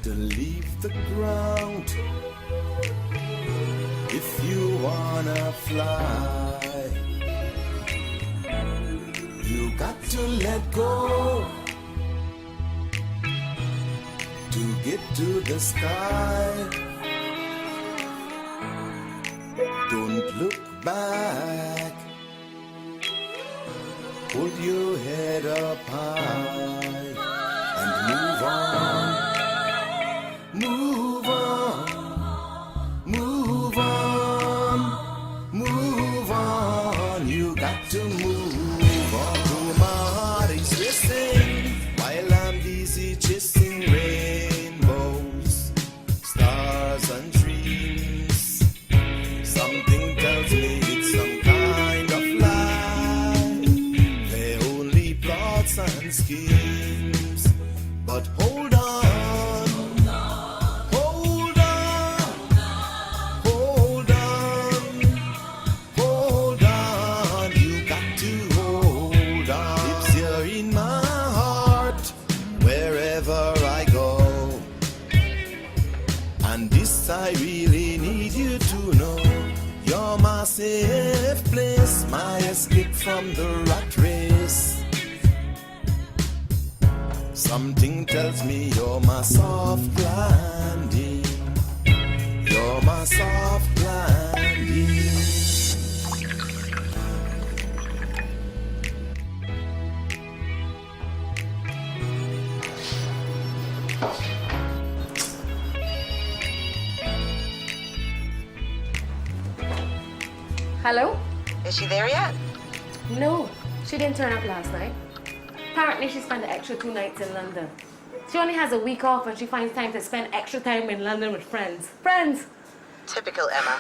to leave the ground if you wanna fly. You got to let go to get to the sky. Don't look back. Hold your head up high and move on. Move on. Move on. Move on. You got to move on. To my heart is racing while I'm busy chasing rainbows, stars and dreams. Something tells me it's some kind of lie. They're only plots and schemes. But hold on. Hold on. Hold on. Hold on. You got to hold on. It's here in my heart wherever I go. And this I really need you to know. You're my safe place, my escape from the rat race. Something tells me you're my soft landing. You're my soft landing. Hello? Is she there yet? No, she didn't turn up last night. Apparently she spent the extra 2 nights in London. She only has a week off and she finds time to spend extra time in London with friends. Friends! Typical Emma.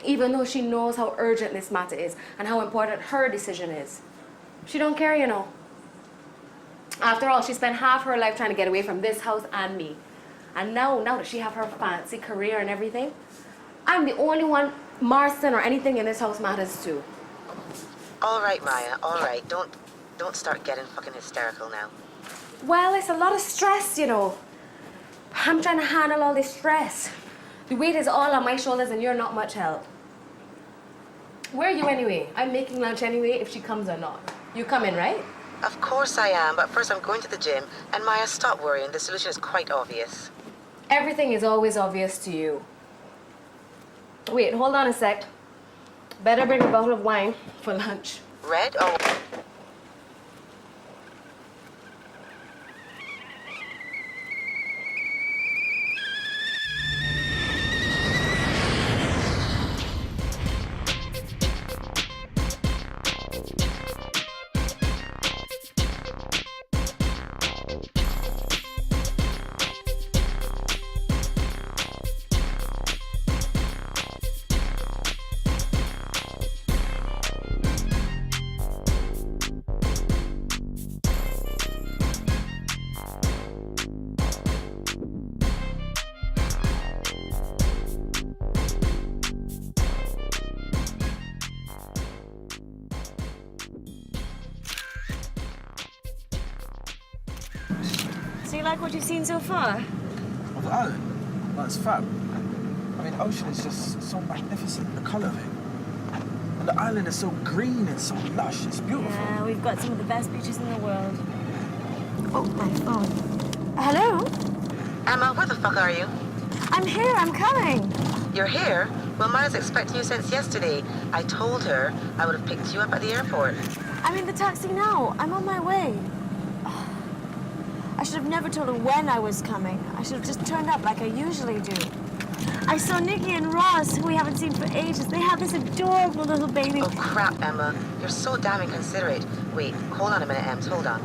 Even though she knows how urgent this matter is and how important her decision is. She don't care, you know. After all, she spent half her life trying to get away from this house and me. And now that she have her fancy career and everything, I'm the only one Marston or anything in this house matters to. All right, Maya, all right. Don't start getting fucking hysterical now. Well, it's a lot of stress, you know. I'm trying to handle all this stress. The weight is all on my shoulders and you're not much help. Where are you anyway? I'm making lunch anyway, if she comes or not. You coming, right? Of course I am, but first I'm going to the gym. And Maya, stop worrying. The solution is quite obvious. Everything is always obvious to you. Wait, hold on a sec. Better bring a bottle of wine for lunch. Red or... So you like what you've seen so far? Of the island? Well, it's fab. I mean, the ocean is just so magnificent, the colour of it. And the island is so green and so lush, it's beautiful. Yeah, we've got some of the best beaches in the world. Oh, my phone. Hello? Emma, where the fuck are you? I'm here, I'm coming. You're here? Well, Maya's expecting you since yesterday. I told her I would have picked you up at the airport. I'm in the taxi now. I'm on my way. I should have never told her when I was coming. I should have just turned up like I usually do. I saw Nikki and Ross, who we haven't seen for ages. They have this adorable little baby. Oh, crap, Emma. You're so damn inconsiderate. Wait, hold on a minute, Ems. Hold on.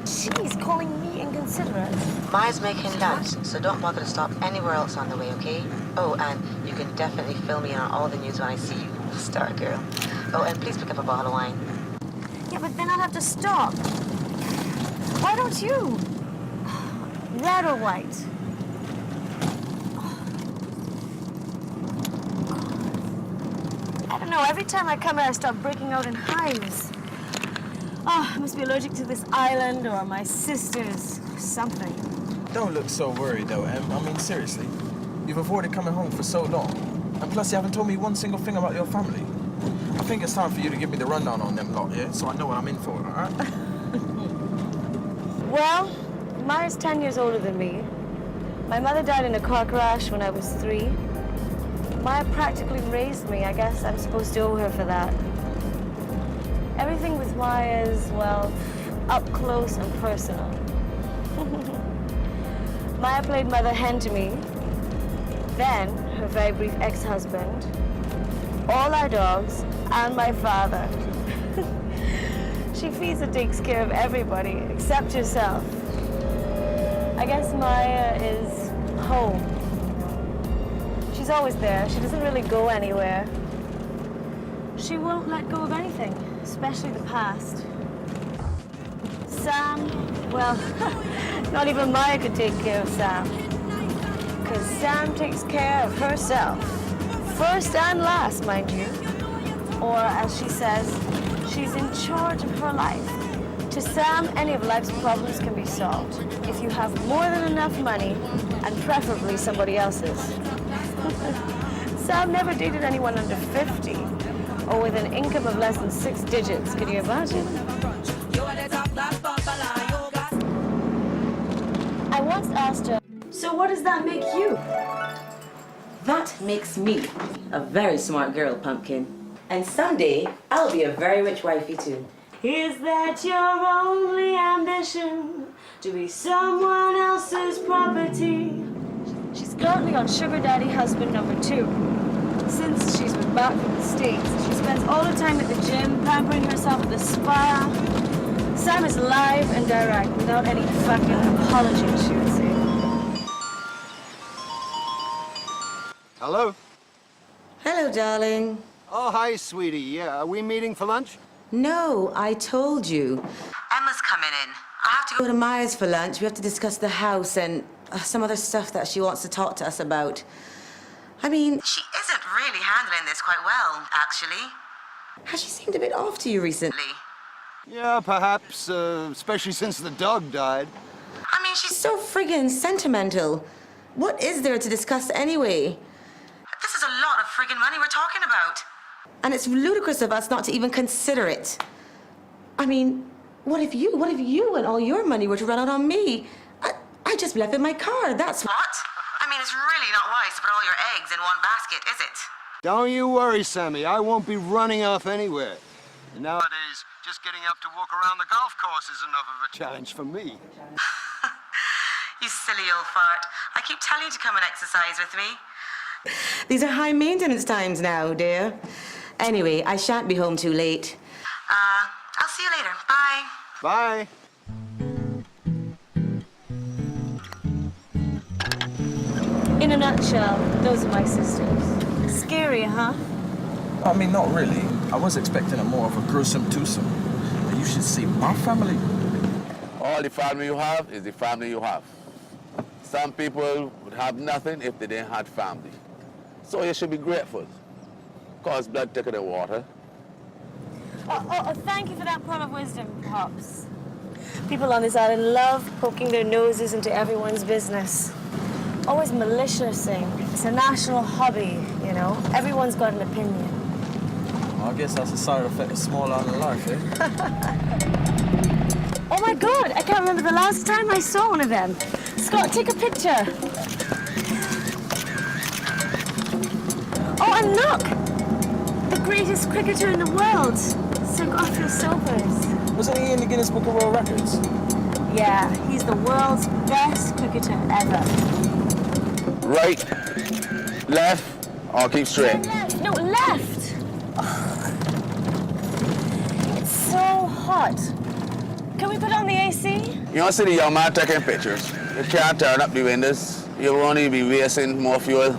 She's calling me inconsiderate. Maya's making lunch, so don't bother to stop anywhere else on the way, okay? Oh, and you can definitely fill me in on all the news when I see you, star girl. Oh, and please pick up a bottle of wine. Yeah, but then I'll have to stop. Why don't you? Red or white? I don't know, every time I come here I start breaking out in hives. Oh, I must be allergic to this island or my sisters, something. Don't look so worried, though, Em. I mean, seriously. You've avoided coming home for so long. And plus, you haven't told me one single thing about your family. I think it's time for you to give me the rundown on them lot, yeah? So I know what I'm in for, all right? Well, Maya's 10 years older than me. My mother died in a car crash when I was 3. Maya practically raised me. I guess I'm supposed to owe her for that. Everything with Maya is, well, up close and personal. Maya played mother hen to me. Then, her very brief ex-husband, all our dogs, and my father. She feeds and takes care of everybody, except herself. I guess Maya is home. She's always there. She doesn't really go anywhere. She won't let go of anything, especially the past. Sam, well, not even Maya could take care of Sam. Because Sam takes care of herself. First and last, mind you. Or, as she says, she's in charge of her life. To Sam, any of life's problems can be solved if you have more than enough money, and preferably somebody else's. Sam never dated anyone under 50, or with an income of less than 6 digits. Can you imagine? I once asked her, so what does that make you? That makes me a very smart girl, Pumpkin. And someday, I'll be a very rich wifey, too. Is that your only ambition? To be someone else's property? She's currently on sugar daddy husband number 2. Since she's been back from the States, she spends all her time at the gym, pampering herself at the spa. Sam is live and direct, without any fucking apologies, she would say. Hello? Hello, darling. Oh, hi, sweetie. Yeah, are we meeting for lunch? No, I told you. Emma's coming in. I have to go to Maya's for lunch. We have to discuss the house and some other stuff that she wants to talk to us about. I mean, she isn't really handling this quite well, actually. Has she seemed a bit off to you recently? Yeah, perhaps, especially since the dog died. I mean, she's so friggin' sentimental. What is there to discuss anyway? This is a lot of friggin' money we're talking about. And it's ludicrous of us not to even consider it. I mean, what if you and all your money were to run out on me? I just left in my car, that's what. I mean, it's really not wise to put all your eggs in one basket, is it? Don't you worry, Sammy. I won't be running off anywhere. And nowadays, just getting up to walk around the golf course is enough of a challenge for me. You silly old fart. I keep telling you to come and exercise with me. These are high maintenance times now, dear. Anyway, I shan't be home too late. I'll see you later. Bye. Bye. In a nutshell, those are my sisters. Scary, huh? I mean, not really. I was expecting a more of a gruesome twosome. But you should see my family. All the family you have is the family you have. Some people would have nothing if they didn't have family. So you should be grateful. Cause blood thicker than water. Oh, thank you for that pearl of wisdom, Pops. People on this island love poking their noses into everyone's business. Always maliciously. It's a national hobby, you know. Everyone's got an opinion. Well, I guess that's a side effect of small island life, eh? Oh my God, I can't remember the last time I saw one of them. Scott, take a picture. Oh, and look! The greatest cricketer in the world. Sink off your sofas. Wasn't he in the Guinness Book of World Records? Yeah, he's the world's best cricketer ever. Right, left, or keep straight. No, left! Oh. It's so hot. Can we put on the AC? You don't see the young man taking pictures. You can't turn up the windows. You'll only be wasting more fuel.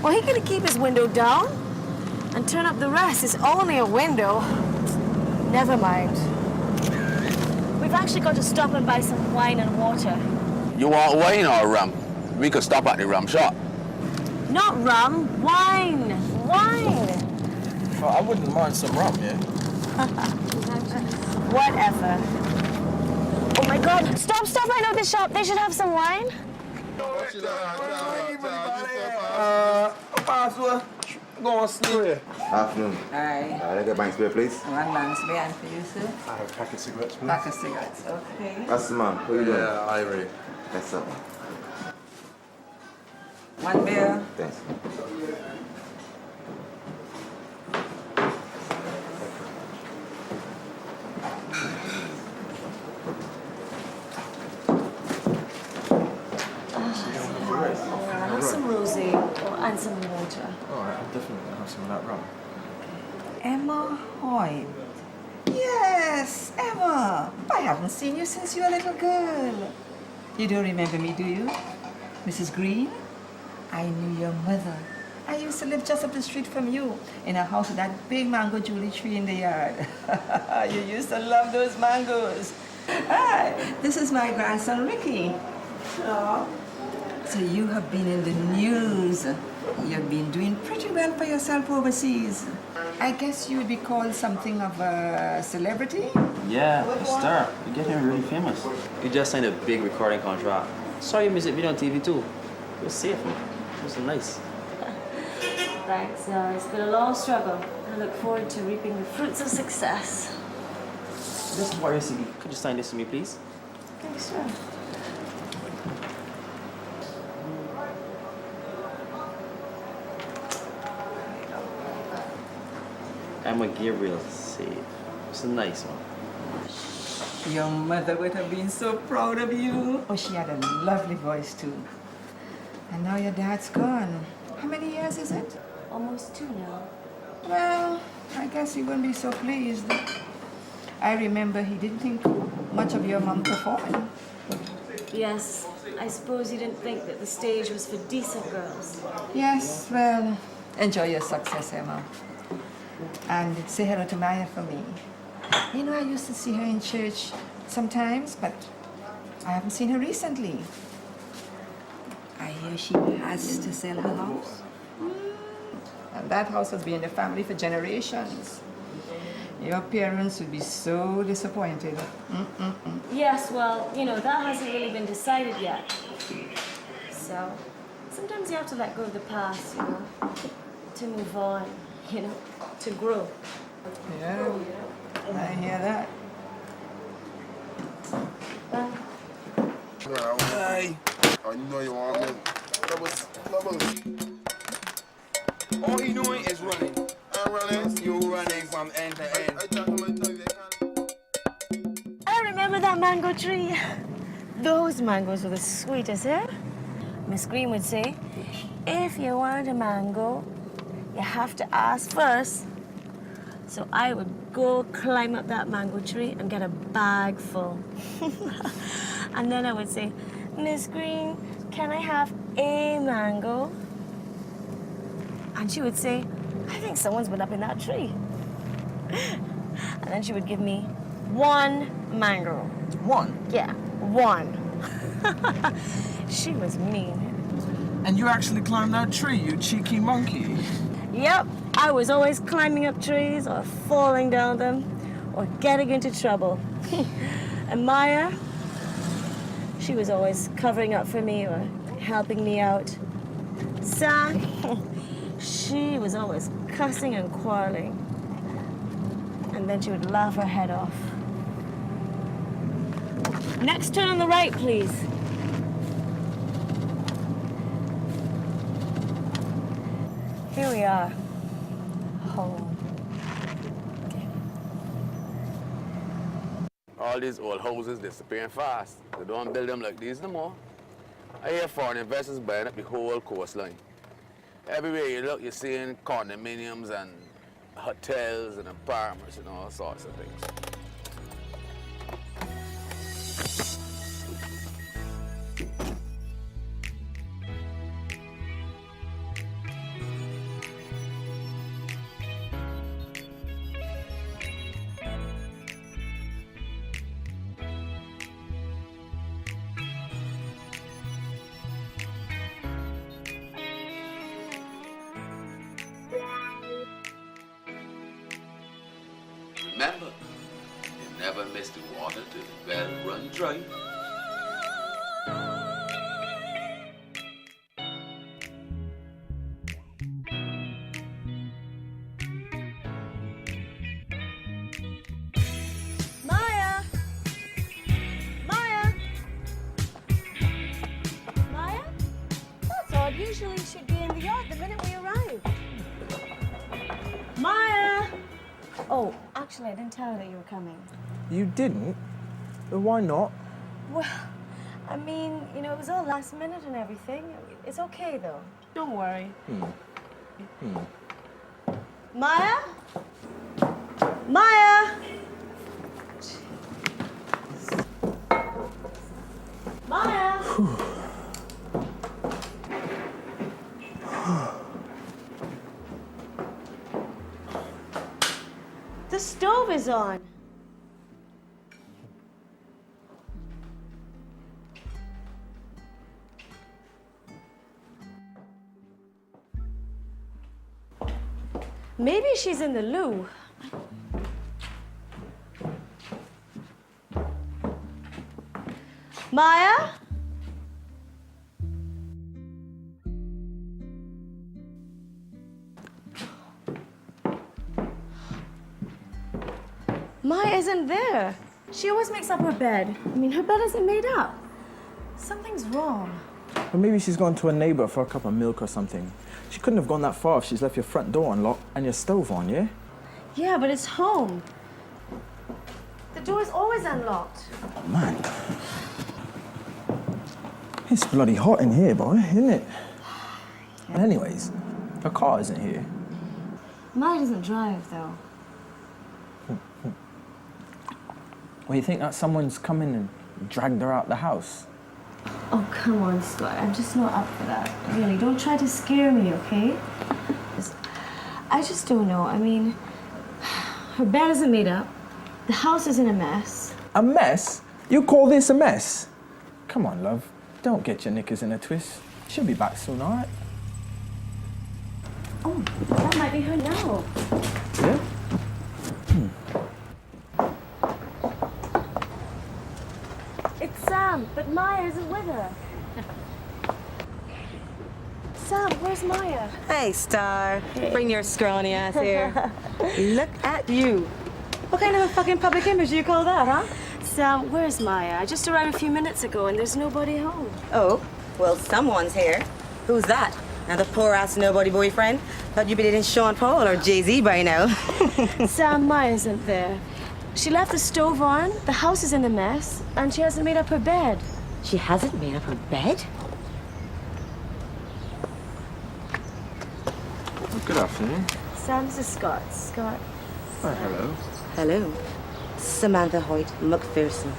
Well, he can keep his window down and turn up the rest. It's only a window. Never mind. We've actually got to stop and buy some wine and water. You want wine or rum? We could stop at the rum shop. Not rum, wine. Wine. Well, I wouldn't mind some rum, yeah? Whatever. Oh, my my God. Stop. I know this shop. They should have some wine. Go on, sleep. Afternoon. Aye. I get bank spare, please. One man's behind for you, sir. I have a pack of cigarettes, please. Pack of cigarettes. Okay. That's the man. What are you doing? Yeah, Irie. That's up. One beer. Thanks. Have some rosé and some water. All right, I'm definitely going to have some of that rum. Emma Hoyt. Yes, Emma. I haven't seen you since you were a little girl. You don't remember me, do you? Mrs. Green? I knew your mother. I used to live just up the street from you in a house with that big mango julie tree in the yard. You used to love those mangoes. Hi, this is my grandson, Ricky. Oh. So you have been in the news. You've been doing pretty well for yourself overseas. I guess you would be called something of a celebrity? Yeah, a star. You're getting really famous. You just signed a big recording contract. Saw your music video on TV too. It was safe, man. It was nice. Thanks. It's been a long struggle. I look forward to reaping the fruits of success. This is Warrior CD. Could you sign this to me, please? Thanks, sir. Emma Gabriel safe. It's a nice one. Your mother would have been so proud of you. Oh, she had a lovely voice too. And now your dad's gone. How many years is it? Almost 2 now. Well, I guess he wouldn't be so pleased. I remember he didn't think much of your mom performing. Yes, I suppose you didn't think that the stage was for decent girls. Yes, well, enjoy your success, Emma. And say hello to Maya for me. You know, I used to see her in church sometimes, but I haven't seen her recently. I hear she has to sell her house. And that house has been in the family for generations. Your parents would be so disappointed. Yes, well, that hasn't really been decided yet. So, sometimes you have to let go of the past, to move on, to grow. Yeah, I hear that. Bye. Hey. Oh, you know you want me. Double. All he doing is running. I'm running. You running from end to end. I remember that mango tree. Those mangoes were the sweetest, eh? Miss Green would say, if you want a mango, you have to ask first. So I would go climb up that mango tree and get a bag full. And then I would say, Miss Green, can I have a mango? And she would say, I think someone's been up in that tree. And then she would give me 1 mango. 1? Yeah, 1. She was mean. And you actually climbed that tree, you cheeky monkey. Yep, I was always climbing up trees or falling down them or getting into trouble. And Maya, she was always covering up for me or helping me out. Sam, she was always cussing and quarreling. And then she would laugh her head off. Next turn on the right, please. Here we are. Home. All these old houses disappearing fast. They don't build them like these no more. I hear foreign investors buying up the whole coastline. Everywhere you look, you're seeing condominiums and hotels and apartments and all sorts of things. Remember, you never miss access to water till the well run dry. Maya! Maya! Maya? That's odd. Usually she'd be in the yard the minute we arrive. Maya! Oh, actually, I didn't tell her that you were coming. You didn't? Why not? Well, I mean, you know, it was all last minute and everything. It's okay, though. Don't worry. Maya? Maya! Maya! The stove is on. Maybe she's in the loo. Maya? Maya isn't there. She always makes up her bed. I mean, her bed isn't made up. Something's wrong. Or maybe she's gone to a neighbor for a cup of milk or something. She couldn't have gone that far if she's left your front door unlocked and your stove on, yeah? Yeah, but it's home. The door is always unlocked. Man. It's bloody hot in here, boy, isn't it? And anyways, her car isn't here. Maya doesn't drive, though. Well, you think that someone's come in and dragged her out the house? Oh, come on, Scott. I'm just not up for that. Really, don't try to scare me, okay? I just don't know. I mean, her bed isn't made up. The house is in a mess. A mess? You call this a mess? Come on, love. Don't get your knickers in a twist. She'll be back soon, all right? Oh, that might be her now. Yeah? It's Sam, but Maya isn't with her. Sam, where's Maya? Hey, Star. Bring your scrawny ass here. Look at you. What kind of a fucking public image do you call that, huh? Sam, where's Maya? I just arrived a few minutes ago and there's nobody home. Oh, well, someone's here. Who's that? Another poor-ass nobody boyfriend? Thought you'd be dating Sean Paul or Jay-Z by now. Sam, Maya isn't there. She left the stove on, the house is in a mess, and she hasn't made up her bed. She hasn't made up her bed? Oh, good afternoon. Sam, this is Scott. Scott. Oh, hello. Hello. Samantha Hoyt McPherson.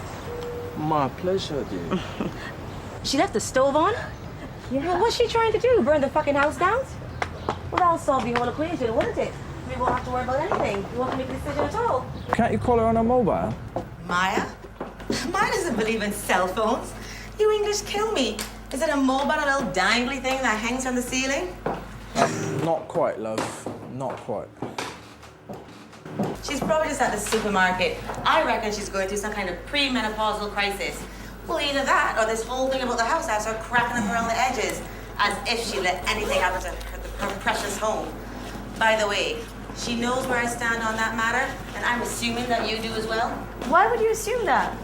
My pleasure, dear. She left the stove on? Yeah. What's she trying to do? Burn the fucking house down? Well, that'll solve the whole equation, wouldn't it? We won't have to worry about anything. We won't have to make a decision at all. Can't you call her on her mobile? Maya? Maya doesn't believe in cell phones. You English kill me. Is it a mobile, a little dangly thing that hangs from the ceiling? Not quite, love. Not quite. She's probably just at the supermarket. I reckon she's going through some kind of premenopausal crisis. Well, either that or this whole thing about the house has her cracking up around the edges, as if she let anything happen to her precious home. By the way, she knows where I stand on that matter, and I'm assuming that you do as well. Why would you assume that?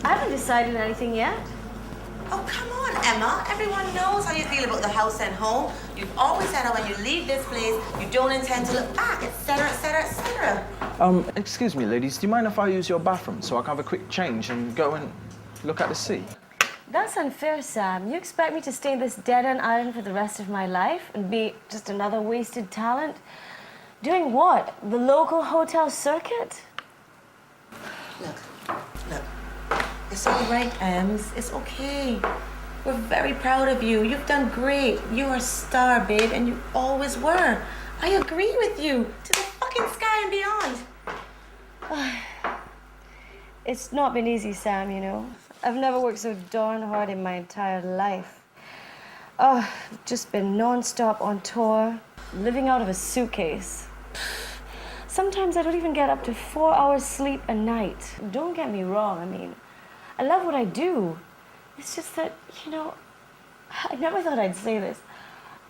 I haven't decided anything yet. Oh, come on, Emma. Everyone knows how you feel about the house and home. You've always said that when you leave this place, you don't intend to look back, etc., etc., etc. Excuse me, ladies. Do you mind if I use your bathroom so I can have a quick change and go and look at the sea? That's unfair, Sam. You expect me to stay in this dead-end island for the rest of my life and be just another wasted talent? Doing what? The local hotel circuit? Look. It's all right, Em. It's okay. We're very proud of you. You've done great. You're a star, babe, and you always were. I agree with you. To the fucking sky and beyond. It's not been easy, Sam, you know. I've never worked so darn hard in my entire life. Oh, I've just been non-stop on tour, living out of a suitcase. Sometimes I don't even get up to 4 hours sleep a night. Don't get me wrong, I mean, I love what I do. It's just that, you know, I never thought I'd say this.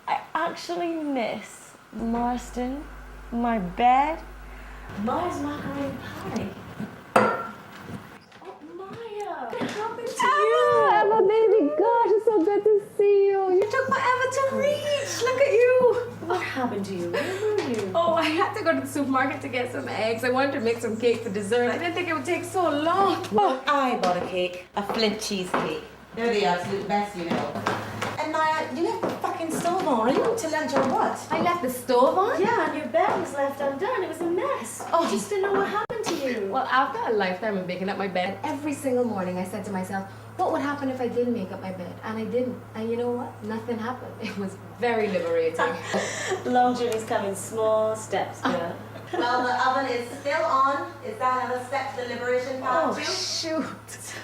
I actually miss Marston, my bed, Maya's macaroni pie. Oh, Maya! What happened to you? Emma, baby, gosh, it's so good to see you. You took forever to reach. Look at you. What happened to you? Where were you? Oh, I had to go to the supermarket to get some eggs. I wanted to make some cake for dessert. I didn't think it would take so long. Well, I bought a cake, a Flint cheesecake. They're the absolute best, you know. And Maya, you left the fucking stove on. Are you out to lunch or what? I left the stove on? Yeah, and your bed was left undone. It was a mess. Oh, I just didn't know what happened to you. Well, after a lifetime of making up my bed, every single morning I said to myself, what would happen if I didn't make up my bed? And I didn't. And you know what? Nothing happened. It was very liberating. Long journeys come in small steps, girl. Well, the oven is still on. Is that another step to the liberation path, too? Shoot.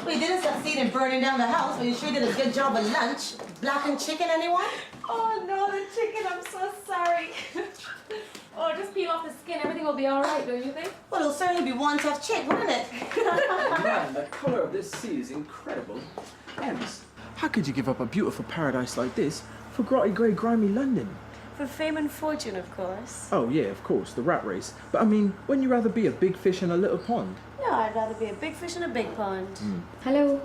We didn't succeed in burning down the house, but you sure did a good job at lunch. Blackened chicken, anyone? Oh, no, the chicken. I'm so sorry. Oh, just peel off the skin. Everything will be all right, don't you think? Well, it'll certainly be one tough chick, wouldn't it? Man, the colour of this sea is incredible. Ems, how could you give up a beautiful paradise like this for grotty, grey, grimy London? For fame and fortune, of course. Oh yeah, of course, the rat race. But I mean, wouldn't you rather be a big fish in a little pond? No, I'd rather be a big fish in a big pond. Hello.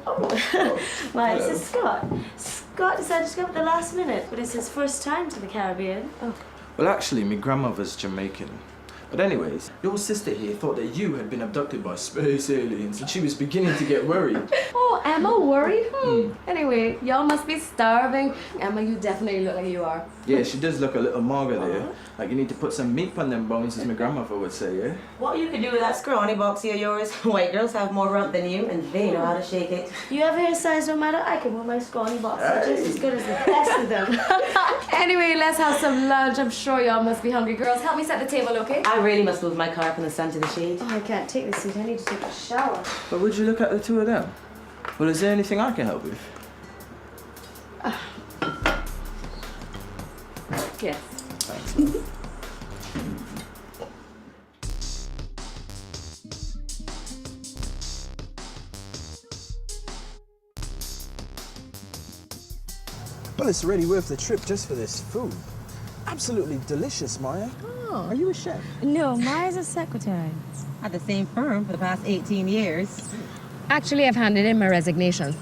My, this is Scott. Scott decided to come at the last minute, but it's his first time to the Caribbean. Oh. Well, actually, my grandmother's Jamaican. But anyways, your sister here thought that you had been abducted by space aliens, and she was beginning to get worried. Oh, Emma worried? Anyway, y'all must be starving. Emma, you definitely look like you are. Yeah, she does look a little mager there. Like you need to put some meat on them bones, as my grandmother would say, yeah? What you could do with that scrawny boxy of yours? White girls have more rump than you, and they know how to shake it. You have hair size no matter, I can wear my scrawny box just as good as the best of them. Anyway, let's have some lunch. I'm sure y'all must be hungry. Girls, help me set the table, okay? I really must move my car from the sun to the shade. Oh, I can't take this seat. I need to take a shower. But would you look at the two of them? Well, is there anything I can help with? Yes. Thanks. Well, it's really worth the trip just for this food. Absolutely delicious, Maya. Oh. Are you a chef? No, Maya's a secretary. At the same firm for the past 18 years. Actually, I've handed in my resignation.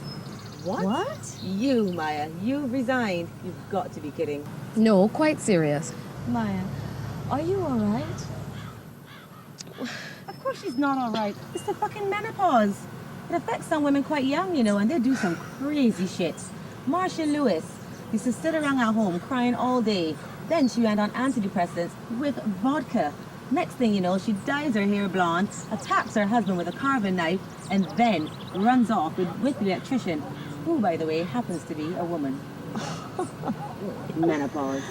What? You, Maya, you've resigned. You've got to be kidding. No, quite serious. Maya, are you all right? Of course she's not all right. It's the fucking menopause. It affects some women quite young, you know, and they do some crazy shit. Marcia Lewis used to sit around at home crying all day. Then she went on antidepressants with vodka. Next thing you know, she dyes her hair blonde, attacks her husband with a carving knife, and then runs off with the electrician, who, by the way, happens to be a woman. Menopause.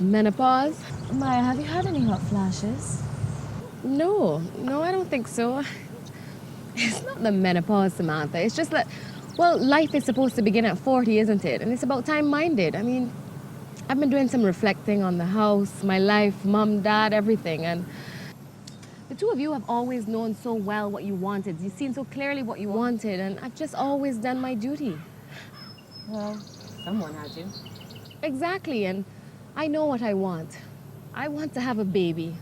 Menopause? Maya, have you had any hot flashes? No, I don't think so. It's not the menopause, Samantha. It's just that, well, life is supposed to begin at 40, isn't it? And it's about time mine did. I mean, I've been doing some reflecting on the house, my life, mom, dad, everything. And the two of you have always known so well what you wanted. You've seen so clearly what you wanted, and I've just always done my duty. Well, someone had you. Exactly, and I know what I want. I want to have a baby.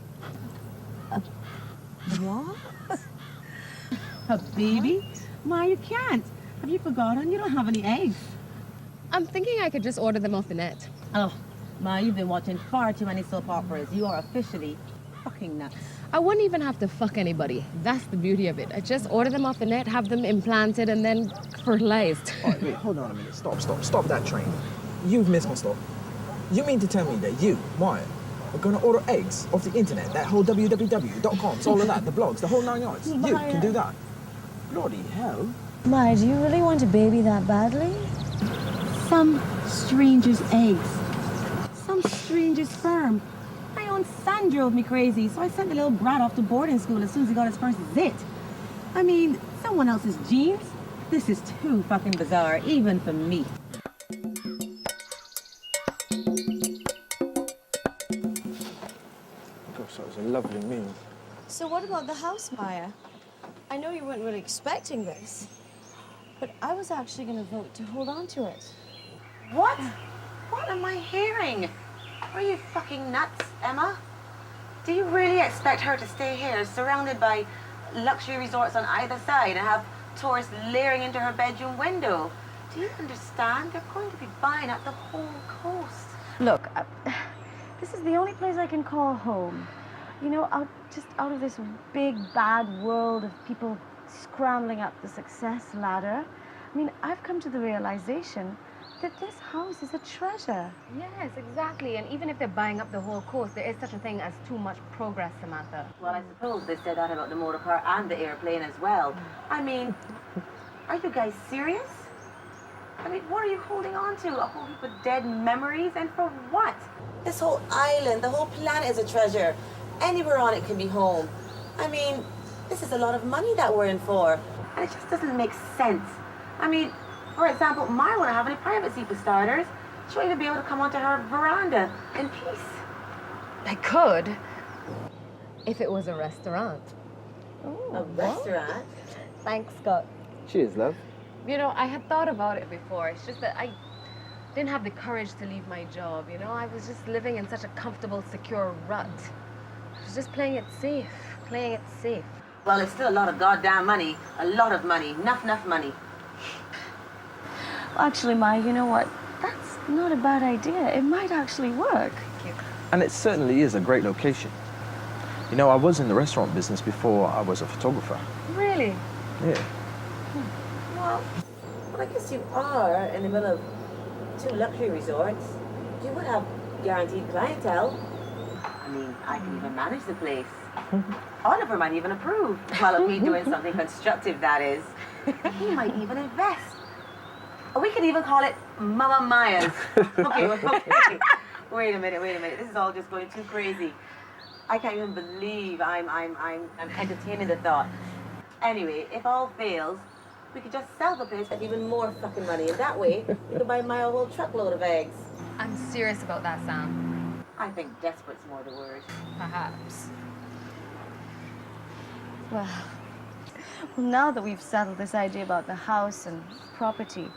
What? A baby? Ma, you can't. Have you forgotten? You don't have any eggs. I'm thinking I could just order them off the net. Oh, Ma, you've been watching far too many soap operas. You are officially fucking nuts. I wouldn't even have to fuck anybody. That's the beauty of it. I just order them off the net, have them implanted, and then fertilized. All right, wait, hold on a minute. Stop that train. You've missed my stop. You mean to tell me that you, Maya, are going to order eggs off the internet, that whole www.coms, all of that, the blogs, the whole 9 yards? You can do that? Bloody hell. Maya, do you really want a baby that badly? Some stranger's eggs. Some stranger's sperm. My own son drove me crazy, so I sent the little brat off to boarding school as soon as he got his first zit. I mean, someone else's genes? This is too fucking bizarre, even for me. Go, sorry. lovely moon. So what about the house, Maya? I know you weren't really expecting this, but I was actually going to vote to hold on to it. What? What am I hearing? Are you fucking nuts, Emma? Do you really expect her to stay here, surrounded by luxury resorts on either side, and have tourists leering into her bedroom window? Do you understand? They're going to be buying up the whole coast. Look, this is the only place I can call home. You know, out of this big, bad world of people scrambling up the success ladder. I mean, I've come to the realization that this house is a treasure. Yes, exactly. And even if they're buying up the whole coast, there is such a thing as too much progress, Samantha. Well, I suppose they said that about the motor car and the airplane as well. I mean, are you guys serious? I mean, what are you holding on to? A whole heap of dead memories? And for what? This whole island, the whole planet is a treasure. Anywhere on it can be home. I mean, this is a lot of money that we're in for. And it just doesn't make sense. I mean, for example, Maya won't have any privacy for starters. She won't even be able to come onto her veranda in peace. I could, if it was a restaurant. A restaurant? Thanks, Scott. Cheers, love. You know, I had thought about it before. It's just that I didn't have the courage to leave my job, you know? I was just living in such a comfortable, secure rut. I was just playing it safe, playing it safe. Well, it's still a lot of goddamn money. A lot of money. Enough money. Well, actually, Maya, you know what? That's not a bad idea. It might actually work. And it certainly is a great location. You know, I was in the restaurant business before I was a photographer. Really? Yeah. Well, I guess you are in the middle of 2 luxury resorts. You would have guaranteed clientele. I mean, I can even manage the place. Oliver might even approve. Well, if we're doing something constructive, that is. He might even invest. Or we could even call it Mama Maya's. Okay. Wait a minute. This is all just going too crazy. I can't even believe I'm entertaining the thought. Anyway, if all fails, we could just sell the place for even more fucking money. And that way, we could buy Maya a whole truckload of eggs. I'm serious about that, Sam. I think desperate's more the word. Perhaps. Well, now that we've settled this idea about the house and property,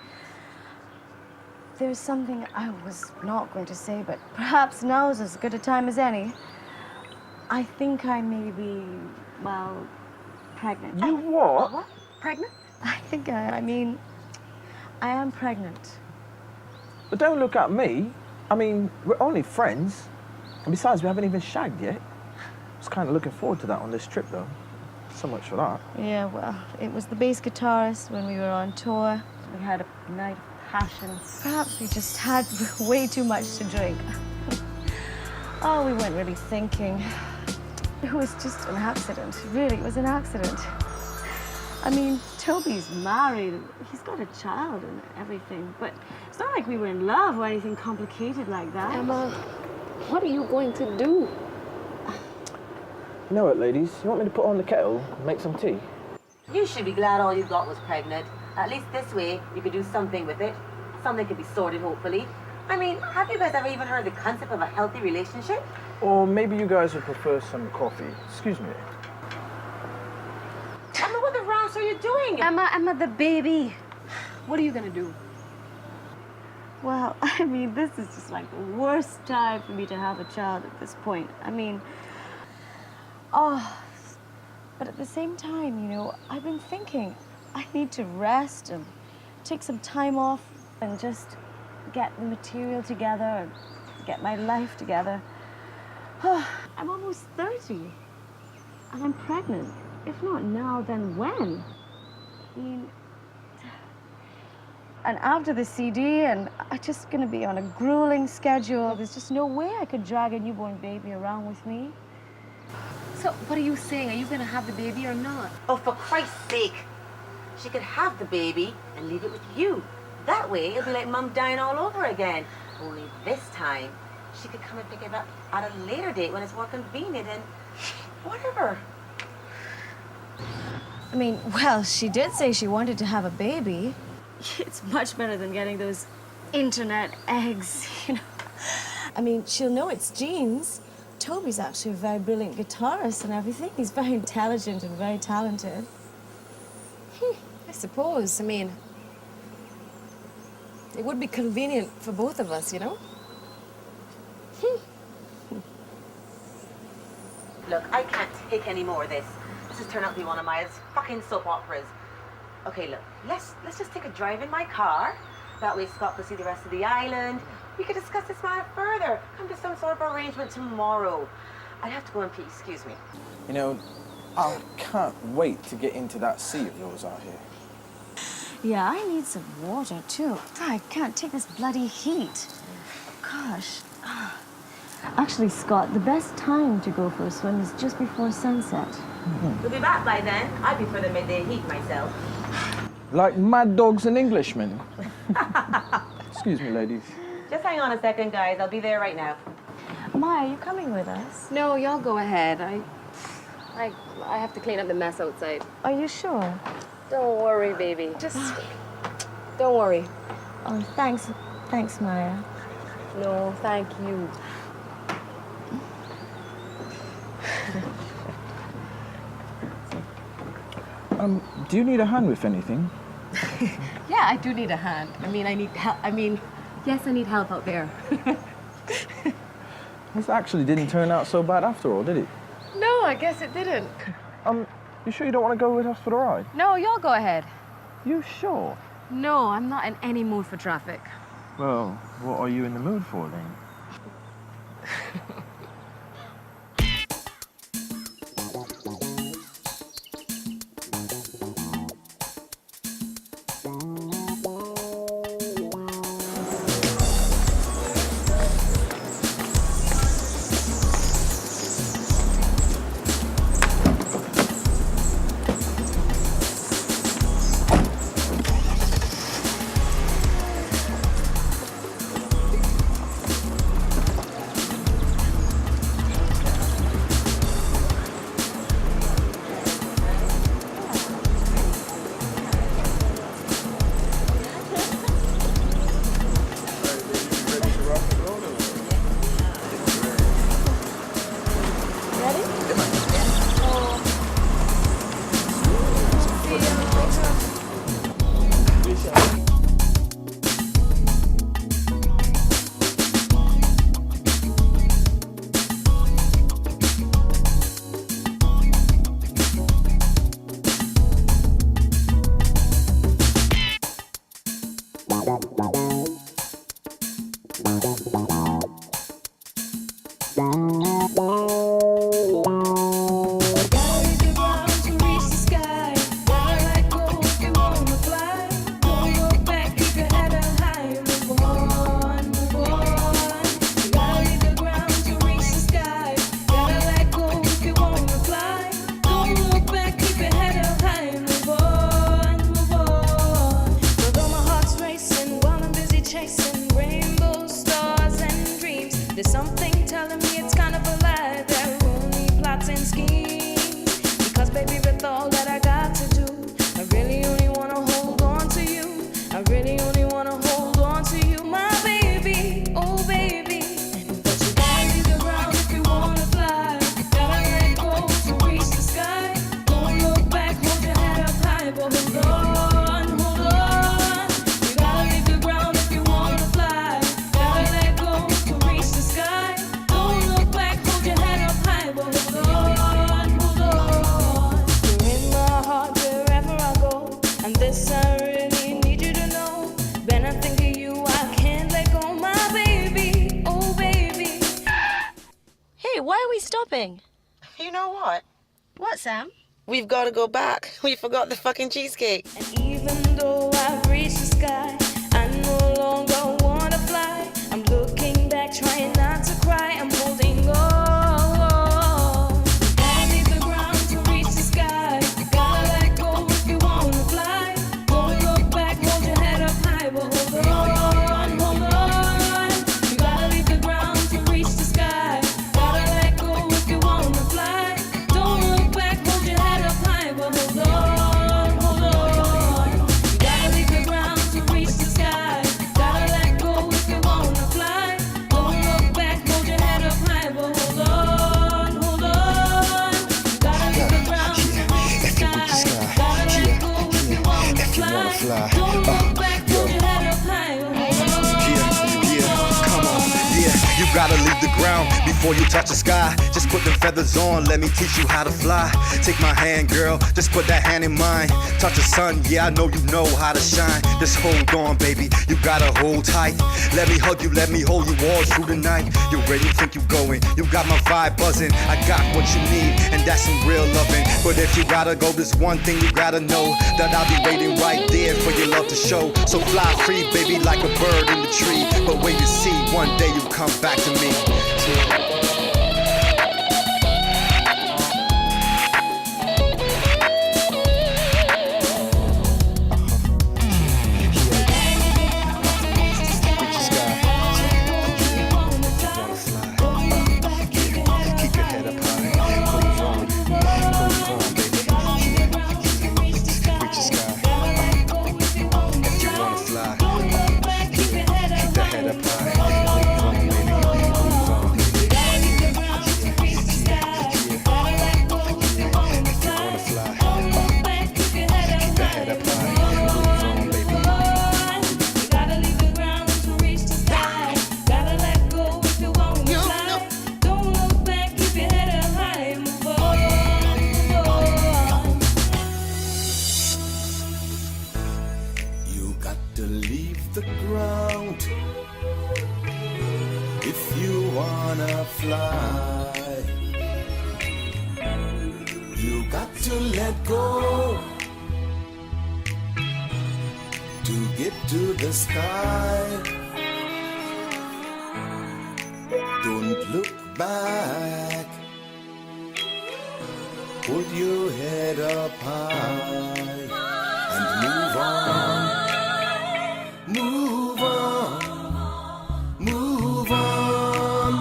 there's something I was not going to say, but perhaps now's as good a time as any. I think I may be, well, pregnant. You what? What? Pregnant? I think I am pregnant. But don't look at me. I mean, we're only friends. And besides, we haven't even shagged yet. I was kind of looking forward to that on this trip, though. So much for that. Yeah, well, it was the bass guitarist when we were on tour. We had a night of passion. Perhaps we just had way too much to drink. Oh, we weren't really thinking. It was just an accident. Really, it was an accident. I mean, Toby's married. He's got a child and everything. But it's not like we were in love or anything complicated like that. Emma, what are you going to do? You know what, ladies? You want me to put on the kettle and make some tea? You should be glad all you got was pregnant. At least this way, you could do something with it. Something could be sorted, hopefully. I mean, have you guys ever even heard the concept of a healthy relationship? Or maybe you guys would prefer some coffee. Excuse me. Emma, what the rounds are you doing? Emma, the baby. What are you gonna do? Well, I mean, this is just like the worst time for me to have a child at this point. I mean, but at the same time, you know, I've been thinking I need to rest and take some time off and just get the material together and get my life together. I'm almost 30 and I'm pregnant. If not now, then when? I mean, and after the CD, and I'm just gonna be on a grueling schedule. There's just no way I could drag a newborn baby around with me. So, what are you saying? Are you gonna have the baby or not? Oh, for Christ's sake. She could have the baby and leave it with you. That way, it'll be like Mum dying all over again. Only this time, she could come and pick it up at a later date when it's more convenient and whatever. I mean, well, she did say she wanted to have a baby. It's much better than getting those internet eggs, you know. I mean, she'll know it's genes. Toby's actually a very brilliant guitarist and everything. He's very intelligent and very talented. I suppose. I mean, it would be convenient for both of us, you know? Look, I can't take any more of this. This has turned out to be one of my fucking soap operas. Okay, look, let's just take a drive in my car. That way Scott can see the rest of the island. We could discuss this matter further. Come to some sort of arrangement tomorrow. I have to go in peace, excuse me. You know, I can't wait to get into that sea of yours out here. Yeah, I need some water, too. I can't take this bloody heat. Gosh. Actually, Scott, the best time to go for a swim is just before sunset. You'll be back by then. I prefer the midday heat myself. Like mad dogs and Englishmen. Excuse me, ladies. Just hang on a second, guys. I'll be there right now. Maya, are you coming with us? No, y'all go ahead. I have to clean up the mess outside. Are you sure? Don't worry, baby. Just don't worry. Oh, thanks. Thanks, Maya. No, thank you. Do you need a hand with anything? Yeah, I do need a hand. I mean, I need help. I mean, yes, I need help out there. This actually didn't turn out so bad after all, did it? No, I guess it didn't. You sure you don't want to go with us for the ride? No, y'all go ahead. You sure? No, I'm not in any mood for traffic. Well, what are you in the mood for then? You know what? What, Sam? We've got to go back. We forgot the fucking cheesecake. And even though I've reached the sky, I no longer want to fly. I'm looking back, trying not to cry. I'm holding on. Gotta leave the ground to reach the sky. Gotta let go if you want to fly. Don't look back, hold your head up high. But hold on, hold on. You gotta leave the ground to reach the sky. Gotta let go if you want to fly. Don't look back, hold your head up high. But hold on, hold on. You gotta leave the ground to reach gotta leave the ground before you touch the sky. Just put them feathers on, let me teach you how to fly. Take my hand, girl, just put that hand in mine. Touch the sun, yeah, I know you know how to shine. Just hold on, baby, you gotta hold tight. Let me hug you, let me hold you all through the night. You where you think you going, you got my vibe buzzing. I got what you need, and that's some real loving. But if you gotta go, there's one thing you gotta know, that I'll be waiting right there for your love to show. So fly free, baby, like a bird in the tree. But wait and see, one day you come back to me. The ground if you wanna fly. You got to let go to get to the sky. Don't look back. Put your head up high and move on. Move on, move on,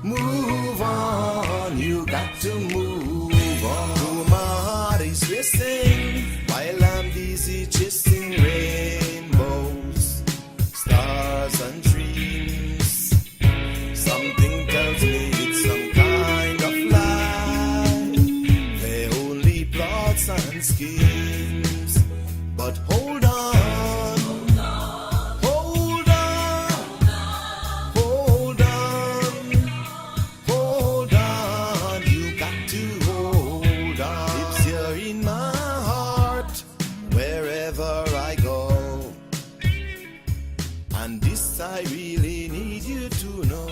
move on. You got to move on. Oh, my heart is racing while I'm busy chasing rainbows, stars and dreams. Something tells me it's some kind of lie. They're only plots and schemes. But hold on. I really need you to know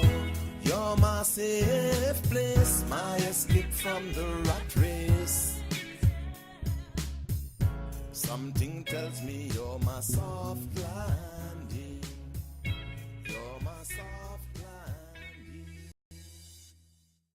you're my safe place, my escape from the rat race. Something tells me you're my soft light.